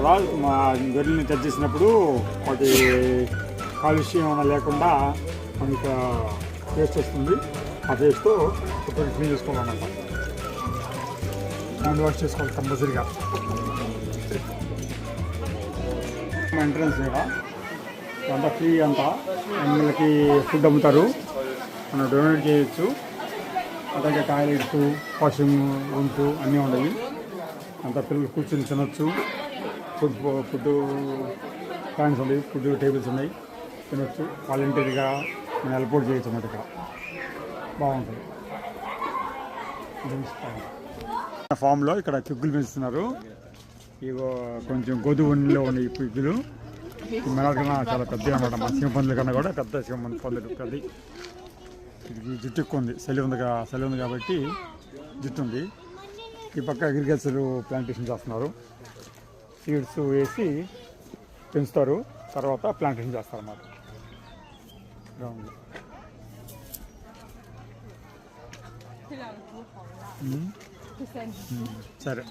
కదా, మా గొర్రెల్ని తెచ్చేసినప్పుడు వాటి కాలుష్యం ఏమైనా లేకుండా మనకి టేస్ట్ వస్తుంది. ఆ టేస్ట్తో ఇప్పుడు క్లీన్ చేసుకోవాలన్నమాట. హ్యాండ్ వాష్ చేసుకోవాలి కంపల్సరీగా. ఎంట్రన్స్ కదా అంతా ఫ్రీ, అంతా పిల్లలకి ఫుడ్ అమ్ముతారు, మనం డొనేట్ చేయొచ్చు. అలాగే టాయిలెట్స్, వాషింగ్ రూమ్స్ అన్నీ ఉన్నాయి. అంతా పిల్లలు కూర్చొని తినొచ్చు. ఫుడ్ ఫ్యాన్స్ ఉన్నాయి, ఫుడ్ టేబుల్స్ ఉన్నాయి, తినొచ్చు. వాలంటీర్గా మనం హెల్ప్ చేయొచ్చు అన్నమాట. ఇక్కడ బాగుంటుంది. ఫామ్లో ఇక్కడ పిగ్గులు పెంచుతున్నారు. ఇగో కొంచెం గోధుమలో ఉన్న ఈ పిగ్గులు మన కన్నా చాలా పెద్దవి అనమాట. మన సింహపందుల కన్నా కూడా పెద్ద సింహపందులు పెద్ద. ఇది జుట్టు ఎక్కువ ఉంది, చలి ఉంది కాబట్టి జుట్టు ఉంది. ఈ పక్క అగ్రికల్చర్ ప్లాంటేషన్ చేస్తున్నారు. సీడ్స్ వేసి పెంచుతారు, తర్వాత ప్లాంటేషన్ చేస్తారు అన్నమాట. గ్రౌండ్ సరే.